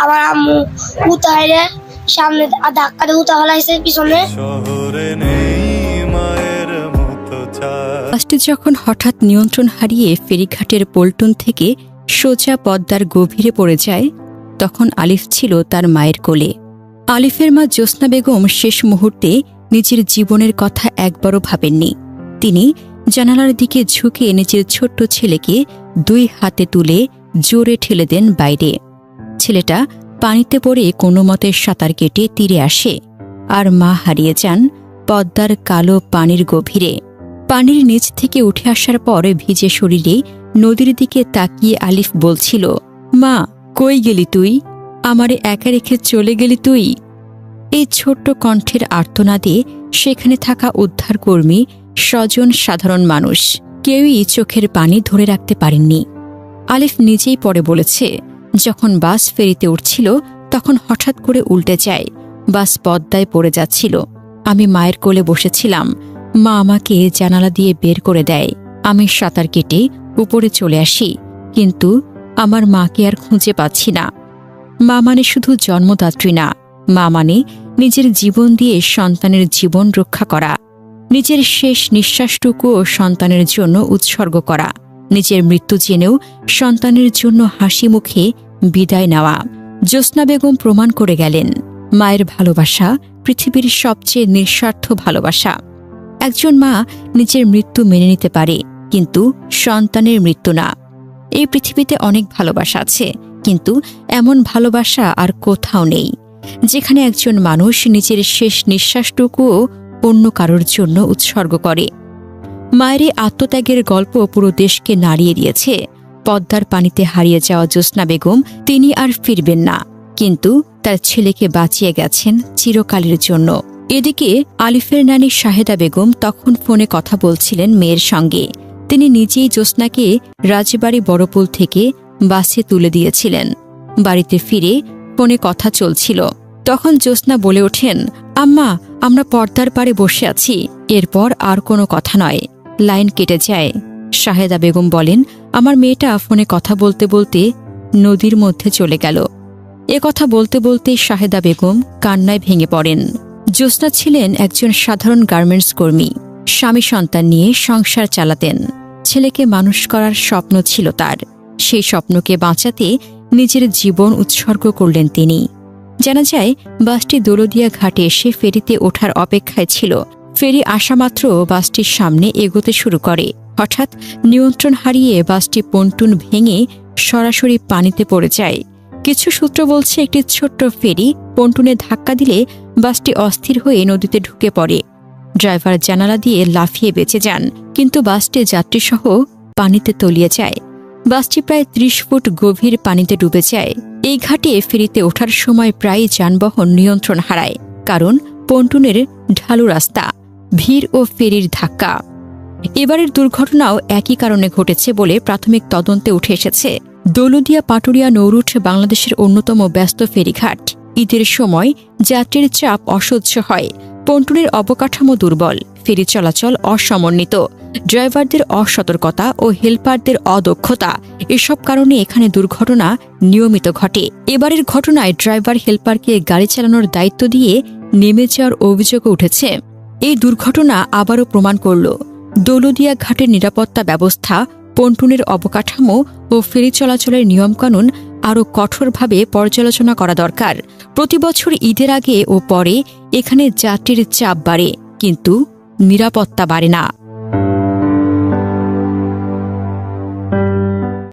আমার আম্মু উতাইরে সামনে ধাক্কাতে উতা ফেলাইছে পিছনে। বাসটি যখন হঠাৎ নিয়ন্ত্রণ হারিয়ে ফেরিঘাটের পল্টন থেকে সোজা পদ্মার গভীরে পড়ে যায়, তখন আলিফ ছিল তার মায়ের কোলে। আলিফের মা জ্যোৎস্না বেগম শেষ মুহূর্তে নিজের জীবনের কথা একবারও ভাবেননি। তিনি জানালার দিকে ঝুঁকে নিজের ছোট্ট ছেলেকে 2 হাতে তুলে জোরে ঠেলে দেন বাইরে। ছেলেটা পানিতে পড়ে কোনো মতে সাঁতার কেটে তীরে আসে, আর মা হারিয়ে যান পদ্মার কালো পানির গভীরে। পানির নিচ থেকে উঠে আসার পর ভিজে শরীরে নদীর দিকে তাকিয়ে আলিফ বলছিল, মা কই গেলি তুই? আমারে একা রেখে চলে গেলি তুই? এই ছোট্ট কণ্ঠের আর্তনাদে সেখানে থাকা উদ্ধারকর্মী, স্বজন, সাধারণ মানুষ কেউই চোখের পানি ধরে রাখতে পারেননি। আলিফ নিজেই পরে বলেছে, যখন বাস ফেরিতে উঠছিল তখন হঠাৎ করে উল্টে যায়, বাস পদ্মায় পড়ে যাচ্ছিল। আমি মায়ের কোলে বসেছিলাম, মা আমাকে জানালা দিয়ে বের করে দেয়। আমি সাঁতার কেটে উপরে চলে আসি, কিন্তু আমার মাকে আর খুঁজে পাচ্ছি না। মা মানে শুধু জন্মদাত্রী না, মা মানে নিজের জীবন দিয়ে সন্তানের জীবন রক্ষা করা, নিজের শেষ নিঃশ্বাসটুকুও সন্তানের জন্য উৎসর্গ করা, নিজের মৃত্যু জেনেও সন্তানের জন্য হাসি মুখে বিদায় নেওয়া। জ্যোৎস্না বেগম প্রমাণ করে গেলেন, মায়ের ভালোবাসা পৃথিবীর সবচেয়ে নিঃস্বার্থ ভালোবাসা। একজন মা নিজের মৃত্যু মেনে নিতে পারে, কিন্তু সন্তানের মৃত্যু না। এই পৃথিবীতে অনেক ভালোবাসা আছে, কিন্তু এমন ভালোবাসা আর কোথাও নেই, যেখানে একজন মানুষ নিজের শেষ নিঃশ্বাসটুকুও অন্য কারোর জন্য উৎসর্গ করে। মায়ের এই আত্মত্যাগের গল্প পুরো দেশকে নাড়িয়ে দিয়েছে। পদ্মার পানিতে হারিয়ে যাওয়া জ্যোৎস্না বেগম তিনি আর ফিরবেন না, কিন্তু তার ছেলেকে বাঁচিয়ে গেছেন চিরকালের জন্য। এদিকে আলিফের নানি শাহেদা বেগম তখন ফোনে কথা বলছিলেন মেয়ের সঙ্গে। তিনি নিজেই জ্যোৎস্নাকে রাজবাড়ি বড়পুল থেকে বাসে তুলে দিয়েছিলেন। বাড়িতে ফিরে ফোনে কথা চলছিল, তখন জ্যোৎস্না বলে ওঠেন, আম্মা আমরা পর্দার পাড়ে বসে আছি। এরপর আর কোনো কথা নয়, লাইন কেটে যায়। শাহেদা বেগম বলেন, আমার মেয়েটা ফোনে কথা বলতে বলতে নদীর মধ্যে চলে গেল। কথা বলতে বলতে শাহেদা বেগম কান্নায় ভেঙে পড়েন। জ্যোৎস্না ছিলেন একজন সাধারণ গার্মেন্টস কর্মী, স্বামী সন্তান নিয়ে সংসার চালাতেন। ছেলেকে মানুষ করার স্বপ্ন ছিল তার, সেই স্বপ্নকে বাঁচাতে নিজের জীবন উৎসর্গ করলেন তিনি। জানা যায়, বাসটি দৌলদিয়া ঘাটে এসে ফেরিতে ওঠার অপেক্ষায় ছিল। ফেরি আসামাত্র বাসটির সামনে এগোতে শুরু করে। হঠাৎ নিয়ন্ত্রণ হারিয়ে বাসটি পন্টুন ভেঙে সরাসরি পানিতে পড়ে যায়। কিছু সূত্র বলছে, একটি ছোট্ট ফেরি পন্টুনে ধাক্কা দিলে বাসটি অস্থির হয়ে নদীতে ঢুকে পড়ে। ড্রাইভার জানালা দিয়ে লাফিয়ে বেঁচে যান, কিন্তু বাসটি যাত্রীসহ পানিতে তলিয়ে যায়। বাসটি প্রায় 30 ফুট গভীর পানিতে ডুবে যায়। এই ঘাটে ফেরিতে ওঠার সময় প্রায় যানবাহন নিয়ন্ত্রণ হারায়, কারণ পন্টুনের ঢালু রাস্তা, ভিড় ও ফেরির ধাক্কা। এবারের দুর্ঘটনাও একই কারণে ঘটেছে বলে প্রাথমিক তদন্তে উঠে এসেছে। দৌলদিয়া পাটুরিয়া নৌরুট বাংলাদেশের অন্যতম ব্যস্ত ফেরিঘাট। ঈদের সময় যাত্রীর চাপ অসহ্য হয়, পন্টুনের অবকাঠামো দুর্বল, ফেরি চলাচল অসমন্বিত, ড্রাইভারদের অসতর্কতা ও হেলপারদের অদক্ষতা, এসব কারণে এখানে দুর্ঘটনা নিয়মিত ঘটে। এবারের ঘটনায় ড্রাইভার হেলপারকে গাড়ি চালানোর দায়িত্ব দিয়ে নেমে যাওয়ার অভিযোগও উঠেছে। এই দুর্ঘটনা আবারও প্রমাণ করল, দৌলদিয়া ঘাটের নিরাপত্তা ব্যবস্থা, পন্টুনের অবকাঠামো ও ফেরি চলাচলের নিয়মকানুন আরও কঠোরভাবে পর্যালোচনা করা দরকার। প্রতিবছর ঈদের আগে ও পরে এখানে যাত্রীর চাপ বাড়ে, কিন্তু নিরাপত্তা বাড়ে না।